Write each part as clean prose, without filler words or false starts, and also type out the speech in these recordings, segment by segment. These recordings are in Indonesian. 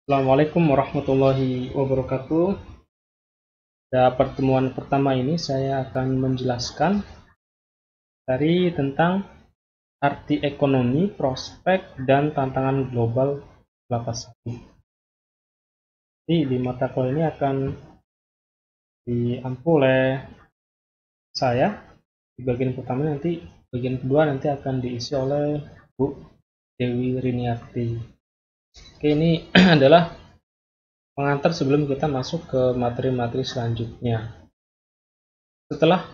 Assalamualaikum warahmatullahi wabarakatuh. Pada pertemuan pertama ini saya akan menjelaskan tentang arti ekonomi, prospek, dan tantangan global kelapa sawit. Jadi di mata kuliah ini akan diampu oleh saya. Di bagian pertama nanti, bagian kedua nanti akan diisi oleh Bu Dewi Riniarti. Oke, ini adalah pengantar sebelum kita masuk ke materi-materi selanjutnya. Setelah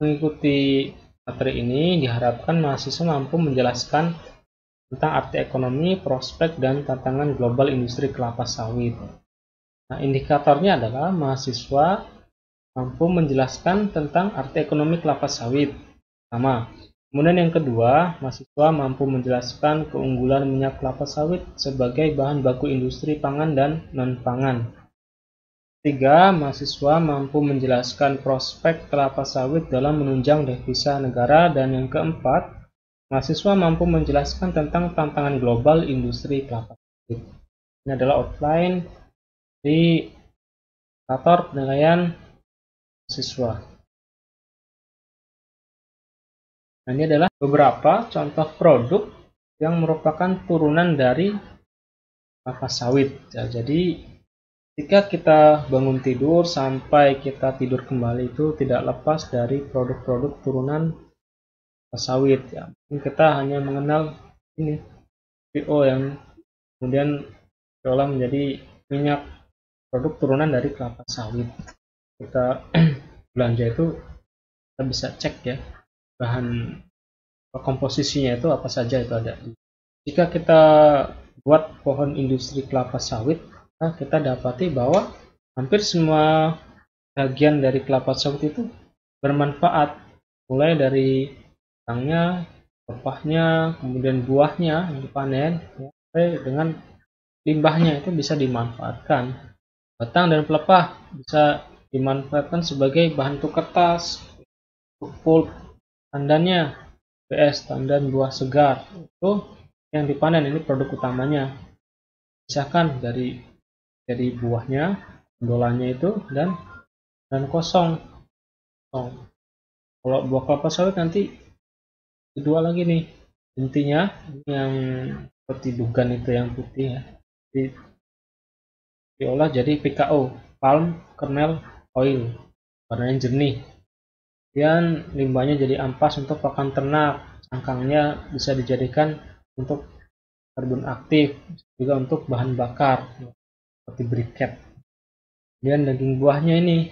mengikuti materi ini, diharapkan mahasiswa mampu menjelaskan tentang arti ekonomi, prospek, dan tantangan global industri kelapa sawit. Nah, indikatornya adalah mahasiswa mampu menjelaskan tentang arti ekonomi kelapa sawit. Pertama. Kemudian yang kedua, mahasiswa mampu menjelaskan keunggulan minyak kelapa sawit sebagai bahan baku industri pangan dan non-pangan. Ketiga, mahasiswa mampu menjelaskan prospek kelapa sawit dalam menunjang devisa negara. Dan yang keempat, mahasiswa mampu menjelaskan tentang tantangan global industri kelapa sawit. Ini adalah outline di indikator penilaian mahasiswa. Nah, ini adalah beberapa contoh produk yang merupakan turunan dari kelapa sawit. Ya, jadi ketika kita bangun tidur sampai kita tidur kembali itu tidak lepas dari produk-produk turunan kelapa sawit. Ya, mungkin kita hanya mengenal ini CPO yang kemudian diolah menjadi minyak, produk turunan dari kelapa sawit. Kita belanja itu kita bisa cek ya bahan komposisinya itu apa saja itu ada. Jika kita buat pohon industri kelapa sawit, nah kita dapati bahwa hampir semua bagian dari kelapa sawit itu bermanfaat, mulai dari batangnya, pelepahnya, kemudian buahnya yang dipanen, sampai dengan limbahnya itu bisa dimanfaatkan. Batang dan pelepah bisa dimanfaatkan sebagai bahan untuk kertas, pulp, tandannya, PS, tandan buah segar, itu yang dipanen, ini produk utamanya. Misalkan dari buahnya, pendolanya itu, dan kosong. Kalau buah kelapa sawit nanti kedua lagi nih, intinya yang seperti dugan itu yang putih ya, diolah jadi PKO, palm kernel oil, warnanya jernih. Kemudian limbahnya jadi ampas untuk pakan ternak, cangkangnya bisa dijadikan untuk karbon aktif, juga untuk bahan bakar seperti briket. Kemudian daging buahnya ini,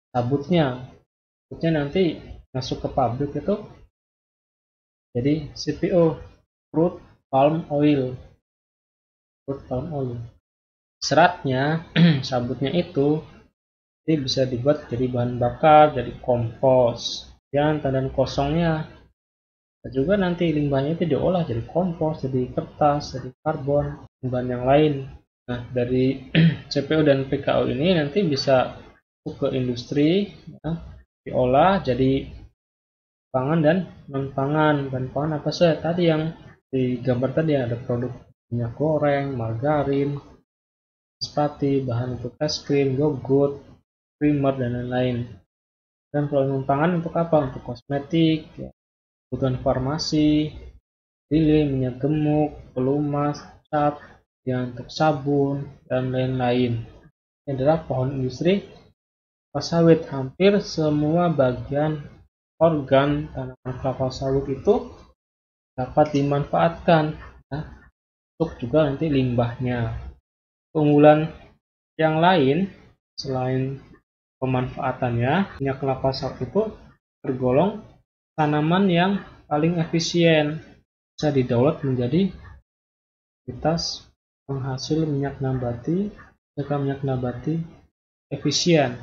sabutnya nanti masuk ke pabrik itu jadi CPO, fruit palm oil. Seratnya, sabutnya itu bisa dibuat jadi bahan bakar, jadi kompos. Dan tandan kosongnya juga nanti limbahnya itu diolah jadi kompos, jadi kertas, jadi karbon, bahan yang lain. Nah, dari CPO dan PKO ini nanti bisa ke industri, ya, diolah jadi pangan dan non pangan. Dan pangan apa saja tadi yang digambar tadi, ada produk minyak goreng, margarin, sepati, bahan untuk es krim, yogurt, primer, dan lain-lain. Dan kalau non pangan untuk apa? Untuk kosmetik, ya, kebutuhan farmasi, lilin, minyak gemuk, pelumas, cat, yang untuk sabun, dan lain-lain. Ini adalah pohon industri kelapa sawit. Hampir semua bagian organ tanaman kelapa sawit itu dapat dimanfaatkan, ya, untuk juga nanti limbahnya. Keunggulan yang lain selain pemanfaatannya, minyak kelapa sawit itu tergolong tanaman yang paling efisien, bisa didaulat menjadi komoditas penghasil minyak nabati. Minyak nabati efisien.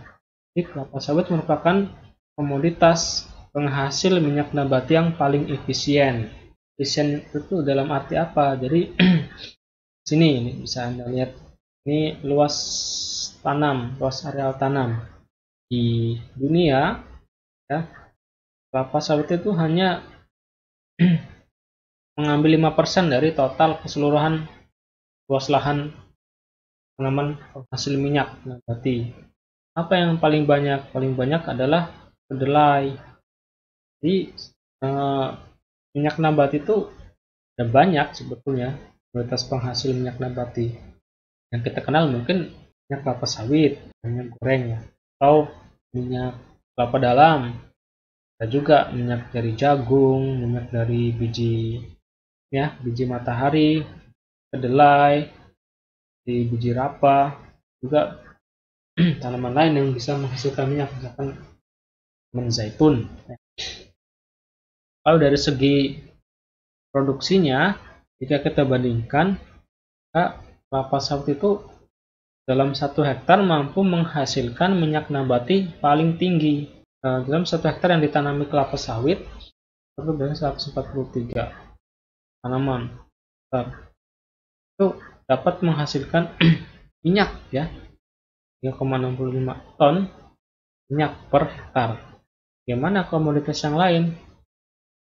Jadi kelapa sawit merupakan komoditas penghasil minyak nabati yang paling efisien. Efisien itu dalam arti apa? Jadi sini ini bisa Anda lihat, ini luas areal tanam di dunia, ya. Kelapa sawit itu hanya mengambil 5% dari total keseluruhan luas lahan tanaman penghasil minyak nabati. Apa yang paling banyak? Paling banyak adalah kedelai. Jadi minyak nabati itu ada banyak sebetulnya komoditas penghasil minyak nabati. Yang kita kenal mungkin minyak kelapa sawit, minyak goreng ya, atau minyak kelapa dalam. Ada juga minyak dari jagung, minyak dari biji matahari, kedelai, dari biji rapa, juga tanaman lain yang bisa menghasilkan minyak, misalkan tanaman zaitun. Kalau dari segi produksinya, jika kita bandingkan, kelapa sawit itu dalam 1 hektar mampu menghasilkan minyak nabati paling tinggi. Dalam 1 hektar yang ditanami kelapa sawit, itu dari 143 tanaman. Itu dapat menghasilkan minyak ya, 3,65 ton minyak per hektar. Bagaimana komoditas yang lain?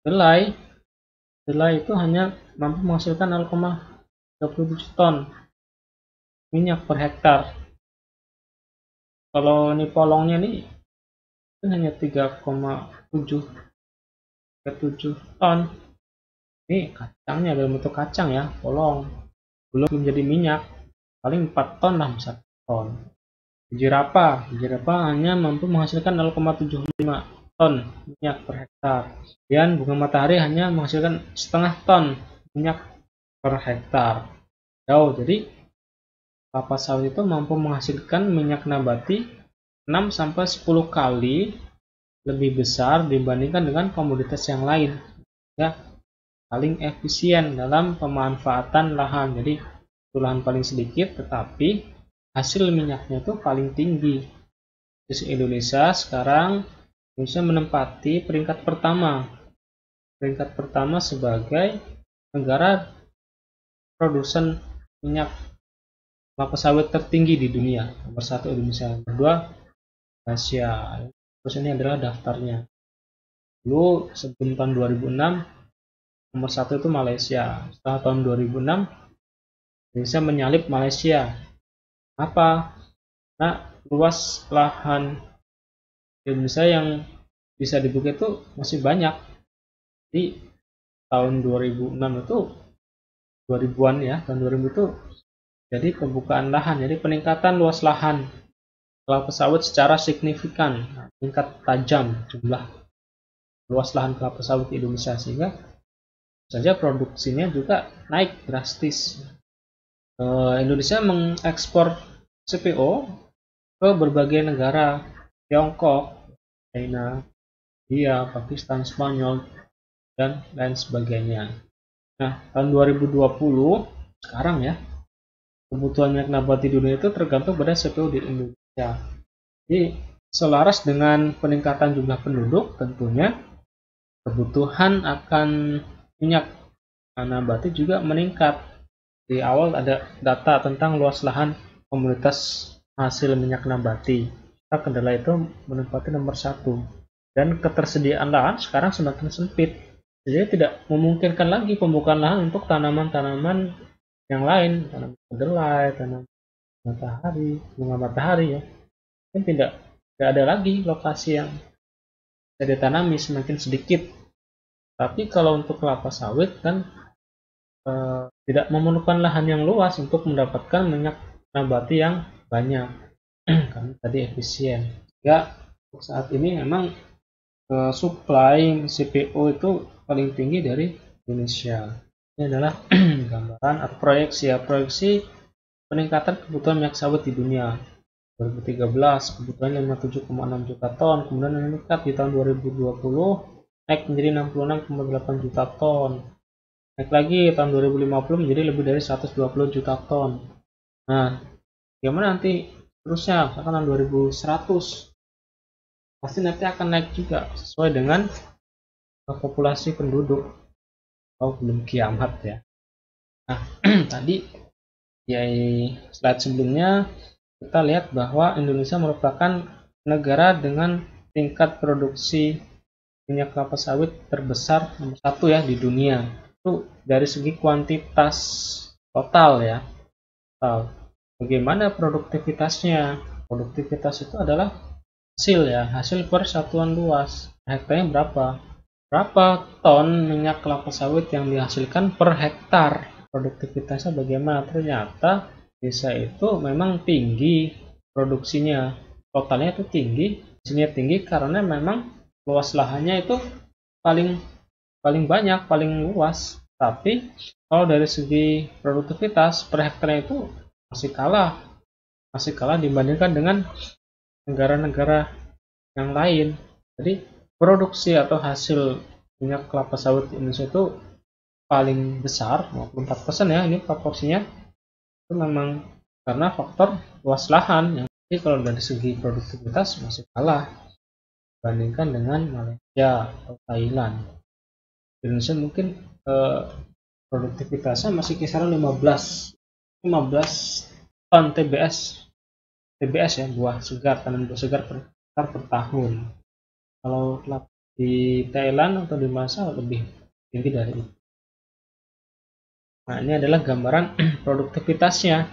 Kedelai itu hanya mampu menghasilkan 0,37 ton minyak per hektar. Kalau ini polongnya nih itu hanya 3,7 ton. Ini kacangnya dalam bentuk kacang ya, polong. Belum menjadi minyak, paling 4 ton lah, 1 ton. Biji rapa hanya mampu menghasilkan 0,75 ton minyak per hektar. Dan bunga matahari hanya menghasilkan setengah ton minyak per hektar. Jadi kelapa sawit itu mampu menghasilkan minyak nabati 6-10 kali lebih besar dibandingkan dengan komoditas yang lain. Ya, paling efisien dalam pemanfaatan lahan. Jadi lahan paling sedikit tetapi hasil minyaknya itu paling tinggi. Di Indonesia sekarang Indonesia menempati peringkat pertama sebagai negara produsen minyak kelapa sawit tertinggi di dunia. Nomor 1 Indonesia, nomor 2 Malaysia. Terus ini adalah daftarnya. Dulu sebelum tahun 2006 nomor 1 itu Malaysia. Setelah tahun 2006 Indonesia menyalip Malaysia. Apa? Nah, luas lahan Indonesia yang bisa dibuka itu masih banyak. Di tahun 2006 itu 2000-an ya, tahun 2000 itu jadi pembukaan lahan, jadi peningkatan luas lahan kelapa sawit secara signifikan, meningkat tajam jumlah luas lahan kelapa sawit di Indonesia, sehingga saja produksinya juga naik drastis. Indonesia mengekspor CPO ke berbagai negara, Tiongkok, China, India, Pakistan, Spanyol, dan lain sebagainya. Nah, tahun 2020 sekarang ya, kebutuhan minyak nabati di dunia itu tergantung pada CPO di Indonesia. Jadi selaras dengan peningkatan jumlah penduduk, tentunya kebutuhan akan minyak nabati juga meningkat. Di awal ada data tentang luas lahan komoditas hasil minyak nabati. Kedelai itu menempati nomor 1. Dan ketersediaan lahan sekarang semakin sempit. Jadi tidak memungkinkan lagi pembukaan lahan untuk tanaman-tanaman yang lain, tanaman kedelai, tanaman bunga matahari ya. Dan tidak ada lagi lokasi yang bisa ditanami, semakin sedikit. Tapi kalau untuk kelapa sawit kan tidak memerlukan lahan yang luas untuk mendapatkan minyak nabati yang banyak. Karena tadi efisien. Ya, untuk saat ini memang supply CPO itu paling tinggi dari Indonesia. Ini adalah gambaran atau proyeksi peningkatan kebutuhan minyak sawit di dunia. 2013 kebutuhan 57,6 juta ton, kemudian meningkat di tahun 2020 naik menjadi 66,8 juta ton. Naik lagi tahun 2050 menjadi lebih dari 120 juta ton. Nah, bagaimana nanti terusnya? Misalkan tahun 2100 pasti nanti akan naik juga sesuai dengan populasi penduduk. Belum kiamat ya. Nah, tadi di slide sebelumnya kita lihat bahwa Indonesia merupakan negara dengan tingkat produksi minyak kelapa sawit terbesar nomor 1 ya di dunia. Itu dari segi kuantitas total ya. bagaimana produktivitasnya. Produktivitas itu adalah hasil ya, hasil per satuan luas. Hektarnya berapa ton minyak kelapa sawit yang dihasilkan per hektar. Produktivitasnya bagaimana? Ternyata desa itu memang tinggi produksinya, totalnya itu tinggi, hasilnya tinggi karena memang luas lahannya itu paling paling banyak, paling luas. Tapi kalau dari segi produktivitas per hektarnya itu masih kalah dibandingkan dengan negara-negara yang lain. Jadi produksi atau hasil minyak kelapa sawit di Indonesia itu paling besar, 54% ya, ini proporsinya itu memang karena faktor luas lahan. Jadi kalau dari segi produktivitas masih kalah dibandingkan dengan Malaysia atau Thailand. Di Indonesia mungkin produktivitasnya masih kisaran 15 ton TBS ya, buah segar, tanam buah segar per tahun. Kalau di Thailand atau di Malaysia lebih tinggi dari itu. Nah, ini adalah gambaran produktivitasnya.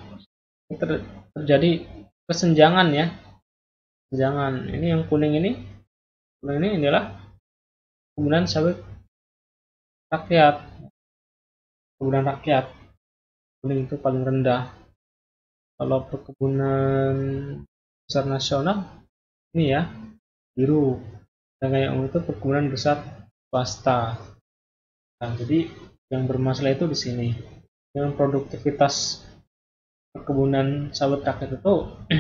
Terjadi kesenjangan ya. Kesenjangan. Ini yang kuning ini adalah kebunan sawit rakyat. Kebunan rakyat. Kuning itu paling rendah. Kalau perkebunan besar nasional ini ya, biru. Dan yang ungu itu perkebunan besar swasta. Nah, jadi yang bermasalah itu di sini. Dengan produktivitas perkebunan sawit rakyat itu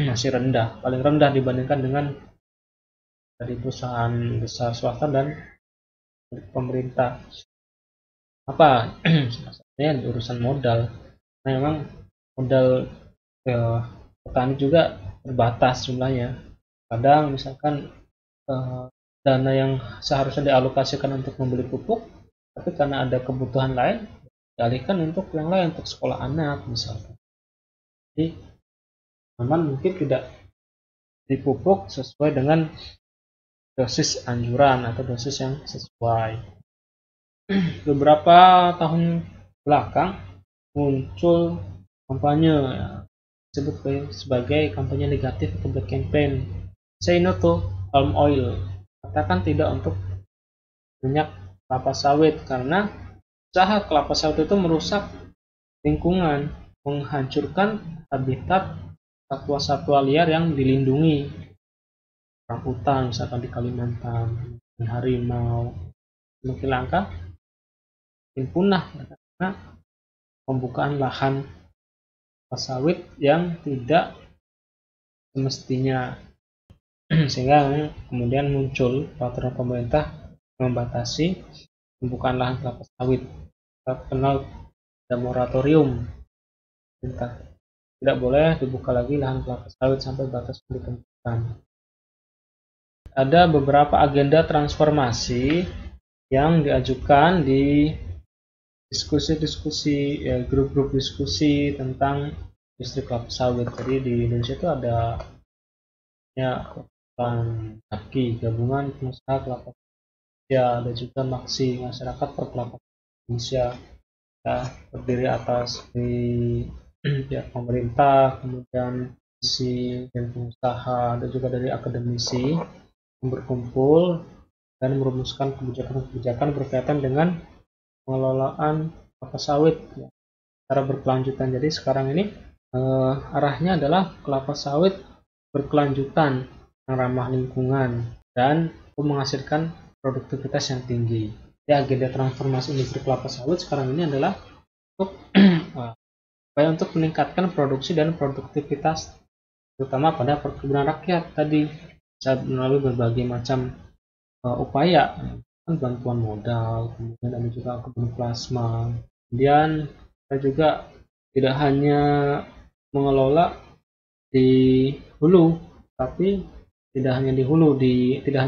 masih rendah, paling rendah dibandingkan dengan dari perusahaan besar swasta dan pemerintah. Apa? Maksudnya urusan modal. Nah, memang modal petani juga terbatas jumlahnya. Kadang misalkan dana yang seharusnya dialokasikan untuk membeli pupuk, tapi karena ada kebutuhan lain dialihkan untuk yang lain, untuk sekolah anak misalkan. Jadi teman mungkin tidak dipupuk sesuai dengan dosis anjuran atau dosis yang sesuai. Beberapa tahun belakang muncul kampanye ya, disebut sebagai kampanye negatif atau black campaign. Say no to palm oil. Katakan tidak untuk minyak kelapa sawit karena usaha kelapa sawit itu merusak lingkungan, menghancurkan habitat satwa-satwa liar yang dilindungi. Orangutan misalkan di Kalimantan, harimau, semakin langka, semakin punah karena pembukaan lahan kelapa sawit yang tidak semestinya. Sehingga kemudian muncul peraturan pemerintah membatasi pembukaan lahan kelapa sawit. Kita kenal ada moratorium. Tidak boleh dibuka lagi lahan kelapa sawit sampai batas yang ditentukan. Ada beberapa agenda transformasi yang diajukan di diskusi-diskusi, ya, grup-grup diskusi tentang industri kelapa sawit. Jadi di Indonesia itu ada ya GAPKI, Gabungan Pengusaha Kelapa Sawit, ya, ada juga MAKSI, Masyarakat Perkelapa Indonesia, ya, terdiri atas dari pihak pemerintah, kemudian sisi dan pengusaha, ada juga dari akademisi yang berkumpul dan merumuskan kebijakan-kebijakan berkaitan dengan pengelolaan kelapa sawit ya, secara berkelanjutan. Jadi sekarang ini arahnya adalah kelapa sawit berkelanjutan yang ramah lingkungan dan menghasilkan produktivitas yang tinggi. Ya, agenda transformasi industri kelapa sawit sekarang ini adalah untuk meningkatkan produksi dan produktivitas, terutama pada perkebunan rakyat tadi, melalui berbagai macam upaya, bantuan modal, kemudian ada juga kebun plasma. Kemudian kita juga tidak hanya mengelola di hulu, tapi tidak hanya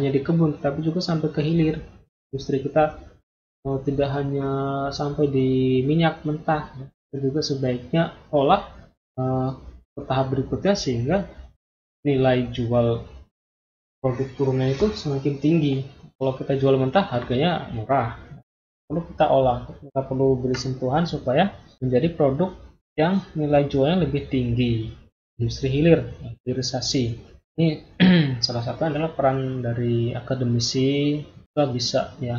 di kebun, tapi juga sampai ke hilir. Industri kita tidak hanya sampai di minyak mentah, dan juga sebaiknya olah ke tahap berikutnya sehingga nilai jual produk turunnya itu semakin tinggi. Kalau kita jual mentah harganya murah, perlu kita olah, kita perlu beri sentuhan supaya menjadi produk yang nilai jualnya lebih tinggi. industri hilir, hilirisasi. Ini salah satu adalah peran dari akademisi, juga bisa ya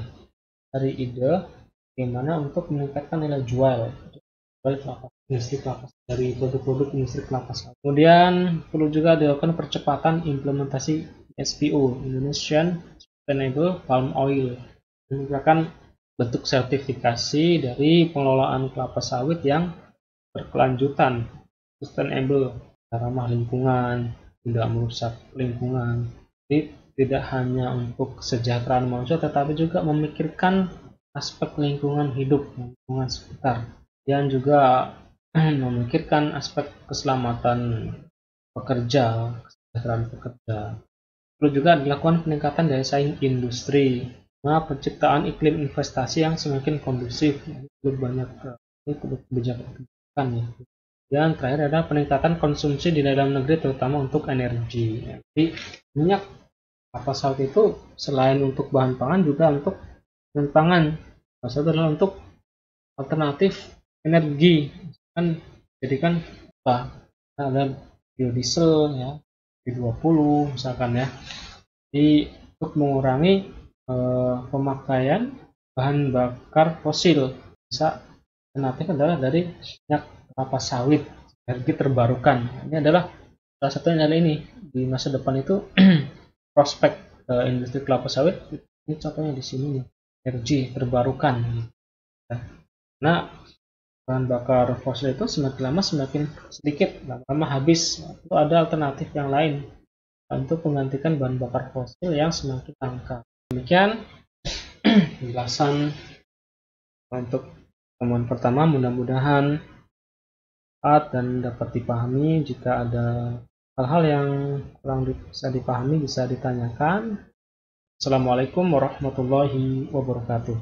dari ide bagaimana untuk meningkatkan nilai jual industri kelapa dari produk-produk industri kelapa sawit. Kemudian perlu juga dilakukan percepatan implementasi SPO, Indonesian Sustainable Palm Oil, ini merupakan bentuk sertifikasi dari pengelolaan kelapa sawit yang berkelanjutan, sustainable, ramah lingkungan, tidak merusak lingkungan. Jadi tidak hanya untuk kesejahteraan manusia, tetapi juga memikirkan aspek lingkungan hidup, lingkungan sekitar, dan juga memikirkan aspek keselamatan pekerja, kesejahteraan pekerja. Perlu juga dilakukan peningkatan daya saing industri, penciptaan iklim investasi yang semakin kondusif, perlu banyak kebijakan ya. Dan terakhir adalah peningkatan konsumsi di dalam negeri terutama untuk energi. Jadi minyak kelapa sawit itu selain untuk bahan pangan juga untuk bahan pangan. Salah satu adalah untuk alternatif energi. Kan jadi kan ada biodiesel ya, B20 misalkan ya. Jadi untuk mengurangi pemakaian bahan bakar fosil, bisa alternatif adalah dari minyak kelapa sawit, energi terbarukan. Ini adalah salah satunya adalah ini di masa depan itu prospek industri kelapa sawit. Ini contohnya di sini nih, energi terbarukan. Nah, bahan bakar fosil itu semakin lama semakin sedikit, lama-lama habis. Itu ada alternatif yang lain untuk menggantikan bahan bakar fosil yang semakin langka. Demikian penjelasan untuk pertemuan pertama, mudah-mudahan dan dapat dipahami. Jika ada hal-hal yang kurang bisa dipahami bisa ditanyakan. Assalamualaikum warahmatullahi wabarakatuh.